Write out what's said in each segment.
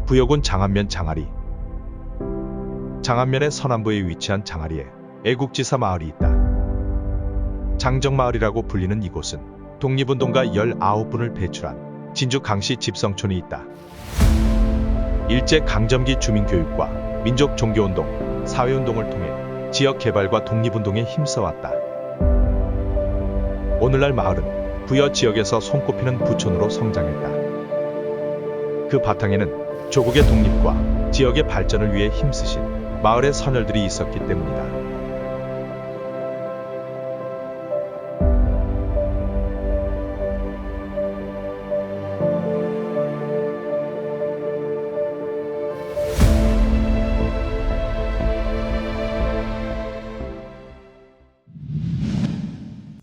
부여군 장안면 장아리. 장안면의 서남부에 위치한 장아리에 애국지사 마을이 있다. 장정마을이라고 불리는 이곳은 독립운동가 19분을 배출한 진주 강씨 집성촌이 있다. 일제 강점기 주민교육과 민족 종교운동, 사회운동을 통해 지역 개발과 독립운동에 힘써왔다. 오늘날 마을은 부여 지역에서 손꼽히는 부촌으로 성장했다. 그 바탕에는 조국의 독립과 지역의 발전을 위해 힘쓰신 마을의 선열들이 있었기 때문이다.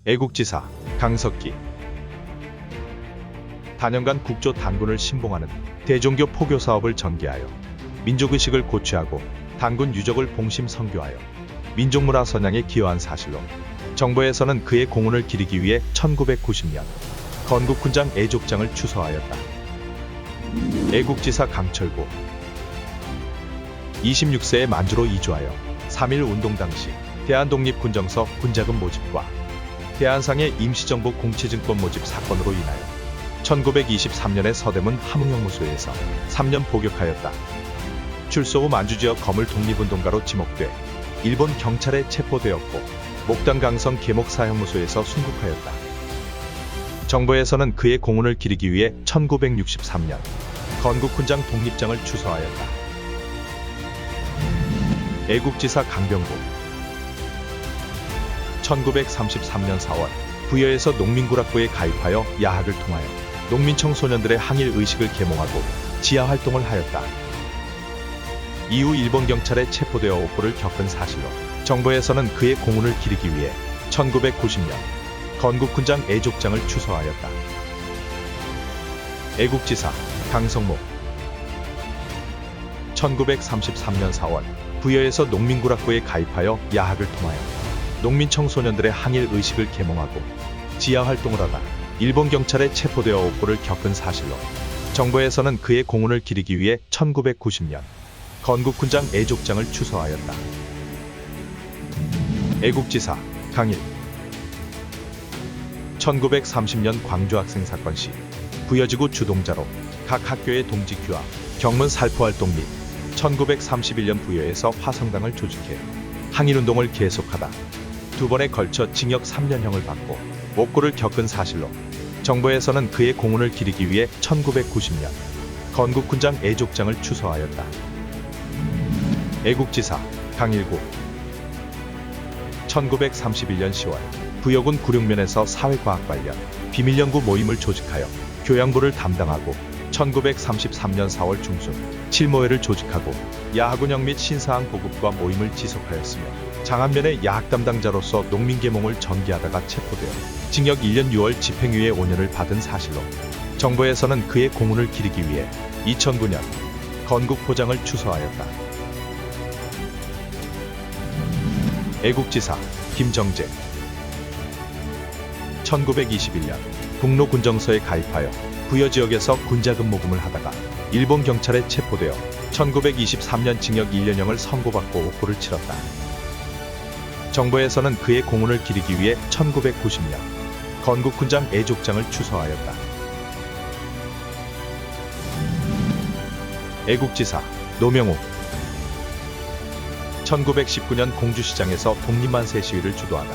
애국지사 강석기. 단연간 국조 단군을 신봉하는 대종교 포교 사업을 전개하여 민족의식을 고취하고 단군 유적을 봉심 선교하여 민족문화 선양에 기여한 사실로 정부에서는 그의 공훈을 기리기 위해 1990년 건국훈장 애족장을 추서하였다. 애국지사 강철구. 26세에 만주로 이주하여 3.1 운동 당시 대한독립군정서 군자금 모집과 대한상의 임시정부 공채증권 모집 사건으로 인하여 1923년에 서대문 함흥영무소에서 3년 복역하였다. 출소 후 만주지역 거물 독립운동가로 지목돼 일본 경찰에 체포되었고 목당 강성 계목사형무소에서 순국하였다. 정부에서는 그의 공훈을 기리기 위해 1963년 건국훈장 독립장을 추서하였다. 애국지사 강병구. 1933년 4월 부여에서 농민구락부에 가입하여 야학을 통하여 농민청 소년들의 항일 의식을 계몽하고 지하 활동을 하였다. 이후 일본 경찰에 체포되어 옥고를 겪은 사실로 정부에서는 그의 공훈을 기리기 위해 1990년 건국훈장 애족장을 추서하였다. 애국지사 강성목. 1933년 4월 부여에서 농민구락부에 가입하여 야학을 통하여 농민청 소년들의 항일 의식을 계몽하고 지하 활동을 하다 일본 경찰에 체포되어 옥고를 겪은 사실로 정부에서는 그의 공훈을 기리기 위해 1990년 건국훈장 애족장을 추서하였다. 애국지사 강일. 1930년 광주학생 사건 시 부여지구 주동자로 각 학교의 동지규화, 경문 살포활동 및 1931년 부여에서 화성당을 조직해 항일운동을 계속하다 두 번에 걸쳐 징역 3년형을 받고 옥고를 겪은 사실로 정부에서는 그의 공훈을 기리기 위해 1990년 건국훈장 애족장을 추서하였다. 애국지사 강일구. 1931년 10월 부여군 구룡면에서 사회과학 관련 비밀연구 모임을 조직하여 교양부를 담당하고 1933년 4월 중순 7모회를 조직하고 야학운영 및 신사항 보급과 모임을 지속하였으며 장안면의 야학 담당자로서 농민계몽을 전개하다가 체포되어 징역 1년 6월 집행유예 5년을 받은 사실로 정부에서는 그의 공훈을 기리기 위해 2009년 건국포장을 추서하였다. 애국지사 김정재. 1921년 북로군정서에 가입하여 부여 지역에서 군자금 모금을 하다가 일본 경찰에 체포되어 1923년 징역 1년형을 선고받고 옥고를 치렀다. 정부에서는 그의 공훈을 기리기 위해 1990년 건국훈장 애족장을 추서하였다. 애국지사 노명욱. 1919년 공주시장에서 독립만세 시위를 주도하다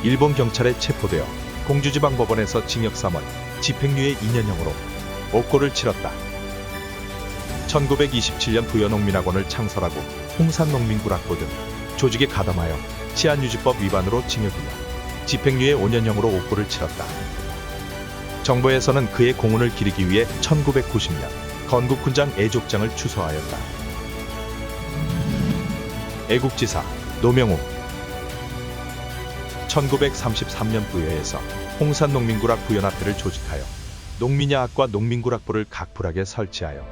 일본 경찰에 체포되어 공주지방법원에서 징역 3월, 집행유예 2년형으로 옥고를 치렀다. 1927년 부여농민학원을 창설하고 홍산농민구락부 등 조직에 가담하여 치안유지법 위반으로 징역 2년, 집행유예 5년형으로 옥고를 치렀다. 정부에서는 그의 공훈을 기리기 위해 1990년 건국훈장 애족장을 추서하였다. 애국지사 노명욱. 1933년 부여에서 홍산농민구락 부연합회를 조직하여 농민야학과 농민구락부를 각 부락에 설치하여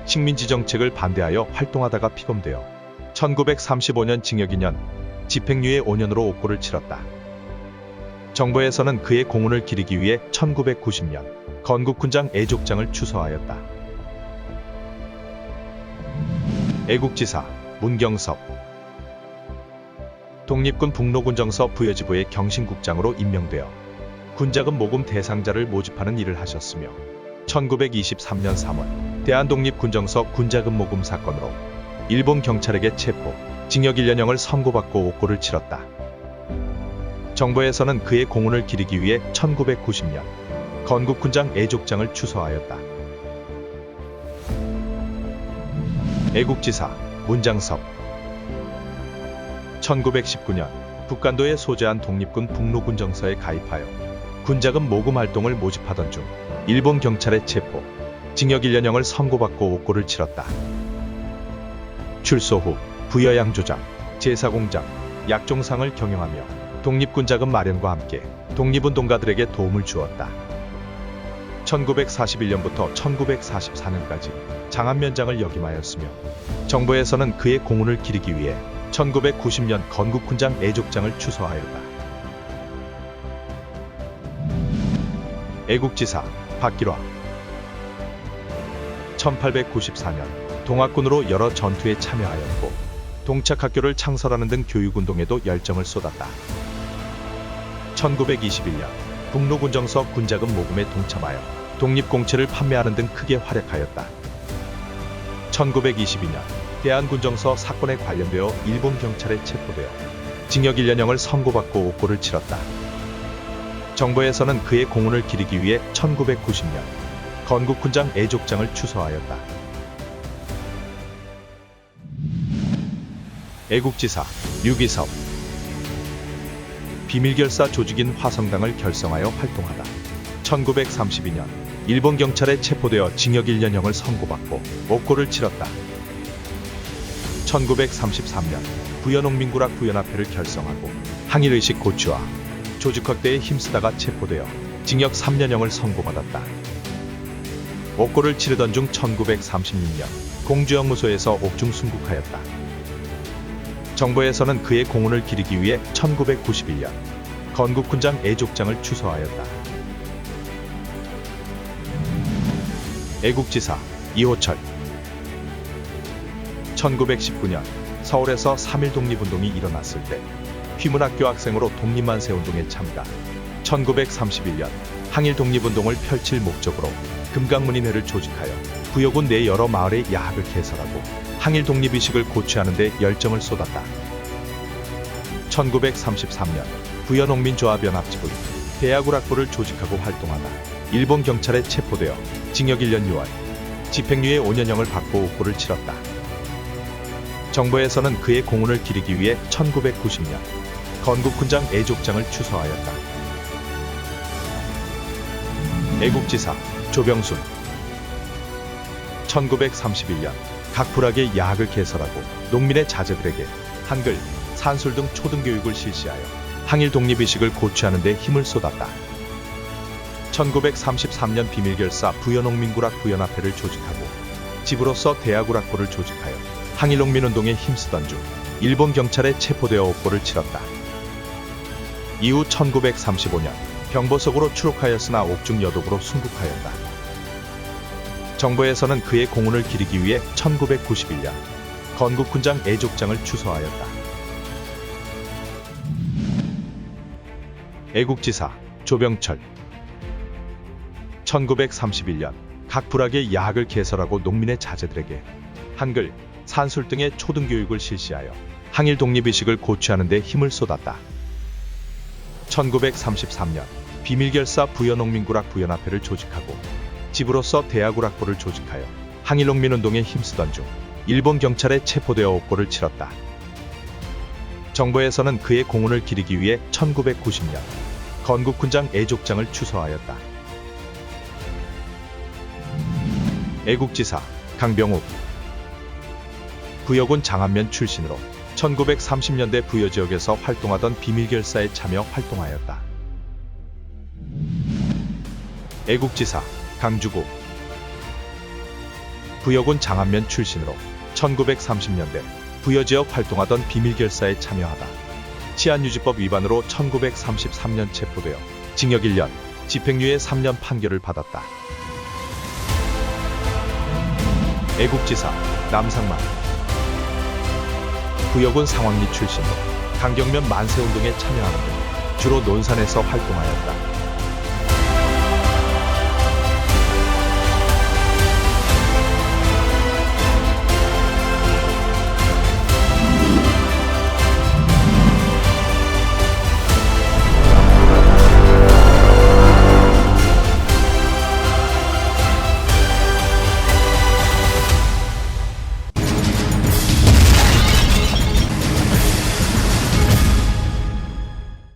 식민지정책을 반대하여 활동하다가 피검되어 1935년 징역 2년, 집행유예 5년으로 옥고를 치렀다. 정부에서는 그의 공훈을 기리기 위해 1990년 건국훈장 애족장을 추서하였다. 애국지사 문경섭. 독립군 북로군정서 부여지부의 경신국장으로 임명되어 군자금 모금 대상자를 모집하는 일을 하셨으며 1923년 3월 대한독립군정서 군자금 모금 사건으로 일본 경찰에게 체포, 징역 1년형을 선고받고 옥고를 치렀다. 정부에서는 그의 공훈을 기리기 위해 1990년 건국군장 애족장을 추서하였다. 애국지사 문장섭. 1919년 북간도에 소재한 독립군 북로군정서에 가입하여 군자금 모금 활동을 모집하던 중 일본 경찰의 체포, 징역 1년형을 선고받고 옥고를 치렀다. 출소 후 부여양조장, 제사공장, 약종상을 경영하며 독립군자금 마련과 함께 독립운동가들에게 도움을 주었다. 1941년부터 1944년까지 장안면장을 역임하였으며 정부에서는 그의 공훈을 기리기 위해 1990년 건국군장 애족장을 추서하였다. 애국지사 박길화. 1894년 동학군으로 여러 전투에 참여하였고 동착학교를 창설하는 등 교육운동에도 열정을 쏟았다. 1921년 북로군정서 군자금 모금에 동참하여 독립공채를 판매하는 등 크게 활약하였다. 1922년 대한군정서 사건에 관련되어 일본 경찰에 체포되어 징역 1년형을 선고받고 옥고를 치렀다. 정부에서는 그의 공훈을 기리기 위해 1990년 건국군장 애족장을 추서하였다. 애국지사 류기섭. 비밀결사 조직인 화성당을 결성하여 활동하다 1932년 일본 경찰에 체포되어 징역 1년형을 선고받고 옥고를 치렀다. 1933년 부여농민구락 부연합회를 결성하고 항일의식 고취와 조직 확대에 힘쓰다가 체포되어 징역 3년형을 선고받았다. 옥고를 치르던 중 1936년 공주영무소에서 옥중 순국하였다. 정부에서는 그의 공훈을 기리기 위해 1991년 건국군장 애족장을 추서하였다. 애국지사 이호철. 1919년 서울에서 3.1 독립운동이 일어났을 때 휘문학교 학생으로 독립만세운동에 참가, 1931년 항일 독립운동을 펼칠 목적으로 금강문인회를 조직하여 부여군 내 여러 마을의 야학을 개설하고 항일 독립의식을 고취하는 데 열정을 쏟았다. 1933년 부여농민조합연합지부인 대야구락부를 조직하고 활동하다 일본 경찰에 체포되어 징역 1년 6월, 집행유예 5년형을 받고 옥고를 치렀다. 정부에서는 그의 공훈을 기리기 위해 1990년 건국군장 애족장을 추서하였다. 애국지사 조병순. 1931년 각부락의 야학을 개설하고 농민의 자제들에게 한글, 산술 등 초등교육을 실시하여 항일 독립의식을 고취하는 데 힘을 쏟았다. 1933년 비밀결사 부여농민구락 부연합회를 조직하고 지부로서 대야구락부를 조직하여 항일농민운동에 힘쓰던 중 일본 경찰에 체포되어 옥고를 치렀다. 이후 1935년 병보석으로 추록하였으나 옥중 여독으로 순국하였다. 정부에서는 그의 공훈을 기리기 위해 1991년 건국군장 애족장을 추서하였다. 애국지사 조병철. 1931년 각부락의 야학을 개설하고 농민의 자제들에게 한글, 산술 등의 초등교육을 실시하여 항일 독립의식을 고취하는 데 힘을 쏟았다. 1933년 비밀결사 부여농민구락 부연합회를 조직하고 지부로서 대야구락부를 조직하여 항일농민운동에 힘쓰던 중 일본 경찰에 체포되어 옥고를 치렀다. 정부에서는 그의 공훈을 기리기 위해 1990년 건국군장 애족장을 추서하였다. 애국지사 강병욱. 부여군 장안면 출신으로 1930년대 부여지역에서 활동하던 비밀결사에 참여 활동하였다. 애국지사 강주구. 부여군 장안면 출신으로 1930년대 부여지역 활동하던 비밀결사에 참여하다 치안유지법 위반으로 1933년 체포되어 징역 1년, 집행유예 3년 판결을 받았다. 애국지사 남상만. 구역은 상황리 출신. 강경면 만세운동에 참여하는 등 주로 논산에서 활동하였다.